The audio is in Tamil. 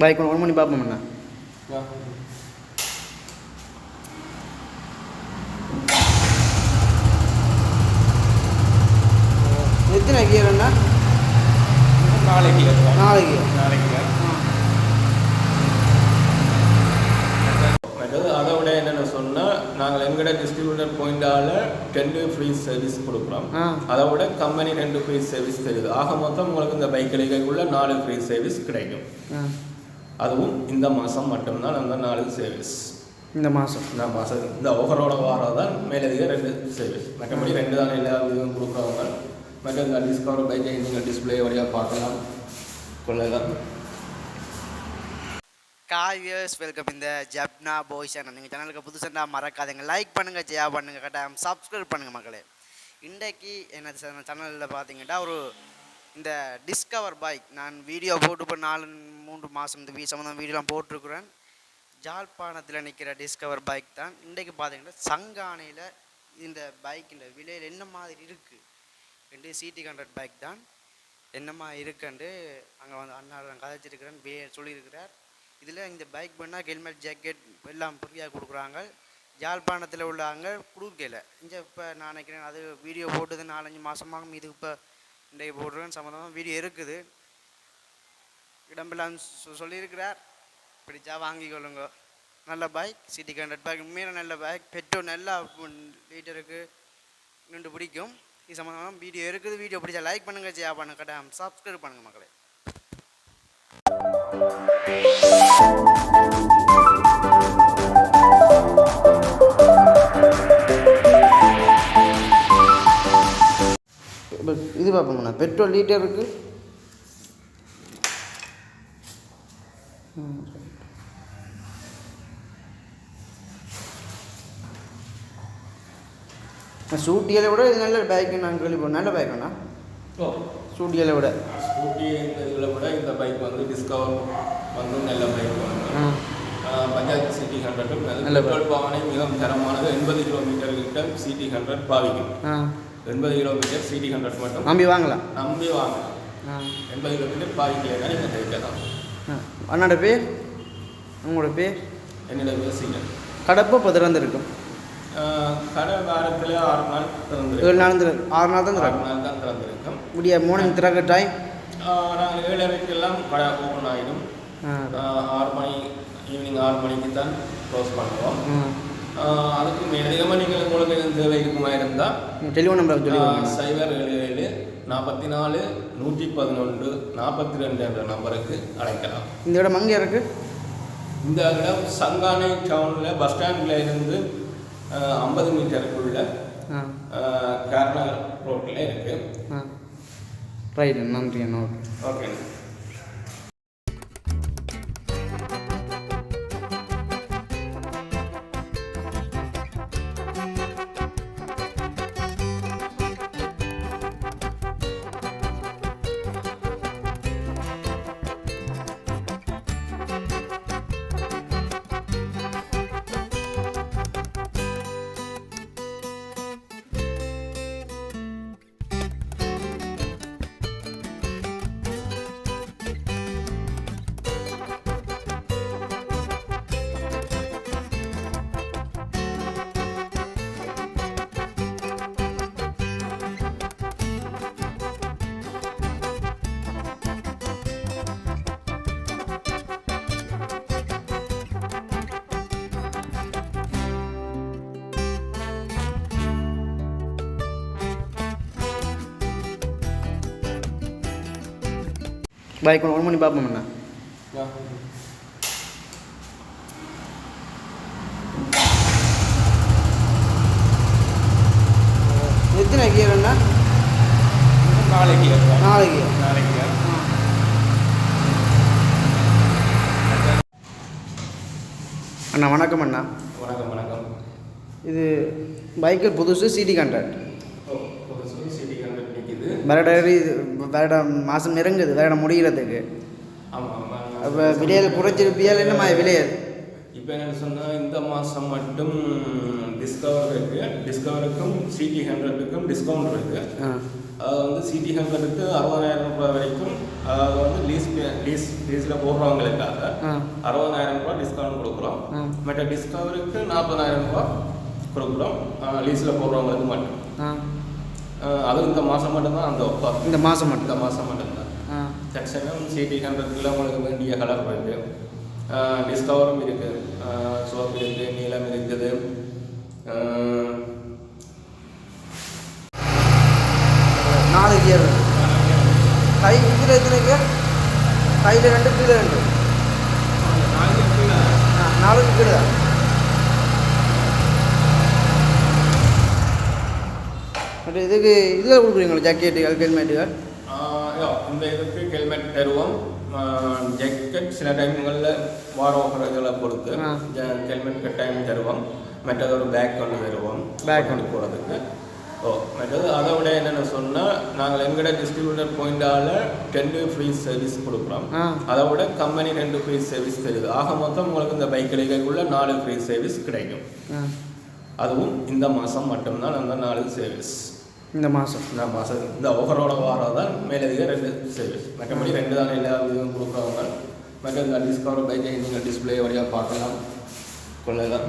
பைக் ஒன் பண்ணி பார்ப்போம்ண்ணா. எத்தனை கியர்ண்ணா? நாளைக்கு நாளைக்கு அதை விட என்னென்ன சொன்னால் நாங்கள் எங்கட டிஸ்ட்ரிபியூட்டர் பாயிண்டால் 10 ஃப்ரீ சர்வீஸ் கொடுக்குறோம். அதை விட கம்பெனி 2 ஃப்ரீ சர்வீஸ் தருது. ஆக மொத்தம் உங்களுக்கு இந்த பைக் கிடைக்கக்குள்ள 4 ஃப்ரீ சர்வீஸ் கிடைக்கும். அதுவும் இந்த மாதம் மட்டும்தான் அந்த 4 சர்வீஸ். இந்த மாதம் இந்த ஆஃபரோட வாரம் தான் மேலதிக 2 சர்வீஸ். மற்றபடி 2 தான் எல்லா இதுவும் கொடுக்குறவங்க. மற்ற இந்த டிஸ்கவர் பைக்கை நீங்கள் டிஸ்பிளே வழியாக பார்க்கலாம் கொள்ளலாம். காய்ஸ் வெல்கம் இந்த ஜப்னா பாய்ஸ் சேனல். நீங்கள் சேனலுக்கு புதுசாக மறக்காதீங்க, லைக் பண்ணுங்கள், ஷேர் பண்ணுங்கள், கட்டாயம் சப்ஸ்கிரைப் பண்ணுங்கள் மக்களே. இன்றைக்கு என்ன சேனலில் பார்த்தீங்கன்னா இந்த டிஸ்கவர் பைக் நான் வீடியோ போட்டு இப்போ 4-3 மாதம் இந்த சம்மந்தம் வீடியோலாம் போட்டிருக்கிறேன். ஜாழ்ப்பாணத்தில் நிற்கிற டிஸ்கவர் பைக் தான். இன்றைக்கு பார்த்தீங்கன்னா சங்கானையில் இந்த பைக்கின் விலையில் என்ன மாதிரி இருக்குது என்று சிடி 100 பைக் தான் என்னம்மா இருக்குன்ட்டு அங்கே வந்து அண்ணா கதைச்சிருக்கிறேன் சொல்லியிருக்கிறார். இதில் இந்த பைக் பண்ணால் ஹெல்மெட் ஜாக்கெட் எல்லாம் ஃப்ரீயாக கொடுக்குறாங்க. யாழ்ப்பாணத்தில் உள்ளவங்க கொடுக்கல. இங்கே இப்போ நான் நினைக்கிறேன் அது வீடியோ போட்டது 4-5 மாதமாகும். இது இப்போ இன்றைக்கு போடுறேன்னு சம்மந்தமாக வீடியோ இருக்குது. இடம்பெல்லாம் சொல்லியிருக்கிறார். பிடிச்சா வாங்கிக்கொள்ளுங்க. நல்ல பைக் சிடி 100 பைக் உண்மையான நல்ல பைக். பெட்ரோல் நல்லா லீட்டருக்கு நின்று பிடிக்கும். இது சம்மந்தமாக வீடியோ இருக்குது. வீடியோ பிடிச்சா லைக் பண்ணுங்கள், ஷேர் பண்ணுங்கள், கட்டாயம் சப்ஸ்கிரைப் பண்ணுங்கள் மக்களே. இது பார்ப்போம்ண்ணா, பெட்ரோல் லீட்டருக்கு ஸ்கூட்டியை விட இது நல்ல பைக்கு. நான் கேள்விப்போம் நல்ல பைக்குண்ணா. ஸ்கூட்டியை விட இதில் விட இந்த பைக் வந்து டிஸ்கவர் வந்து நல்ல பைக் வந்து பஜாஜ் சிடி 100 நல்ல பெட்ரோல் பாவனை மிகவும் தரமானது. 80 கிலோமீட்டர் கிட்ட சிடி 100 பாவிக்கும். 80 கிலோமீட்டர் சிடி 100 மட்டும் நம்பி வாங்கலாம். 80 கிலோமீட்டர் பாவிக்கலைன்னா நீங்கள் தைக்கலாம். அண்ணோட பேர் உங்களோட பேர்? என்னோட பேர் சீனன். கடப்போ இப்போ திறந்துருக்கும். கடை வாரத்தில் 6 நாள் திறந்துருக்கு. 7 நாள் 6 நாள் தான் திறந்துருக்கும். முடிய மார்னிங் திறக்க டைம் நாங்கள் 7:30 கடை ஓப்பன் ஆகிடும். 6 மணி ஈவினிங் 6 மணிக்கு தான் க்ளோஸ் பண்ணுவோம். அதுக்கு அதிகமாக நீங்கள் உங்களுக்கு தேவை இருக்குமா இருந்தால் டெலிஃபோன் நம்பர் 077 44 111 42 என்ற நம்பருக்கு அழைக்கலாம். இந்த இடம் அங்கே இருக்குது. இந்த இடம் சங்கானை டவுனில் பஸ் ஸ்டாண்டில் இருந்து 50 மீட்டருக்குள்ள கார்னர் ரோட்டில் இருக்குது. ரைட், நன்றி அண்ணா. ஓகே. பைக் ஒன் பண்ணி பார்ப்போம்ண்ணா. எத்தனை கியர்ண்ணா? 4 கியர். அண்ணா வணக்கம் அண்ணா. வணக்கம். இது பைக்கு புதுசு சிடி 100. சிடி 100 நிற்கிது. வேற மாதம் நெருங்குது வேற முடிகிறதுக்கு. ஆமாம். அப்போ விலையில் குறைச்சிருப்பியால் என்னம்மா விலையல்? இப்போ என்ன சொன்னால் இந்த மாதம் மட்டும் டிஸ்கவருக்கும் சிடி 100க்கும் டிஸ்கவுண்ட் இருக்குது. அது வந்து சிடி 100க்கு 60,000 ரூபாய் வரைக்கும் அது வந்து லீஸில் போடுறவங்களுக்காக 60,000 ரூபாய் டிஸ்கவுண்ட் கொடுக்குறோம். மற்ற டிஸ்கவருக்கு 40,000 ரூபாய் கொடுக்குறோம் லீஸில் போடுறவங்களுக்கு மட்டும். அதுவும் இந்த மாதம் மட்டும்தான் அந்த ஆஃபர். இந்த மாதம் மட்டும்தான். தற்சமயம் சிடி 100க்குள்ள உங்களுக்கு வேண்டிய கலர் இருக்குது, டிஸ்கவரும் இருக்குது, சோப்பு இருக்குது, நீளம் இருக்குது. நாலு கியர் கை இதில் எத்தனைக்கு கையில் 2 கீழே 2 4 கீழே தான். பட் இதுக்கு இதில் கொடுக்குறீங்களா ஜாக்கெட்டுகள் ஹெல்மெட்டுகள்? இந்த இதுக்கு ஹெல்மெட் தருவோம். ஜாக்கெட் சில டைம்களில் வார ஆஃபர் இதெல்லாம் பொறுத்து ஹெல்மெட் கட்டாயம் தருவோம். மற்றது ஒரு பேக் ஒன்று தருவோம், பேக் கொண்டு போகிறதுக்கு. மற்றது அதை விட என்னென்னு சொன்னால் நாங்கள் எங்களோட டிஸ்ட்ரிபியூட்டர் பாயிண்டால் 10 ஃப்ரீ சர்வீஸ் கொடுக்குறோம். அதை விட கம்பெனி 2 ஃப்ரீ சர்வீஸ் தருது. ஆக மொத்தம் உங்களுக்கு இந்த பைக் கிடைக்கக்குள்ள 4 ஃப்ரீ சர்வீஸ் கிடைக்கும். அதுவும் இந்த மாதம் மட்டும்தான் அந்த 4 சர்வீஸ். இந்த மாதம் இந்த ஆஃபரோட வாரம் தான் மேலதிக 2 சர்வீஸ். மற்றபடி 2 தான் எல்லா இதுவும் கொடுக்குறவங்க. மற்ற இந்த டிஸ்கவர் பைக்கை நீங்கள் டிஸ்பிளே வழியாக பார்க்கலாம், கொள்ளலாம்.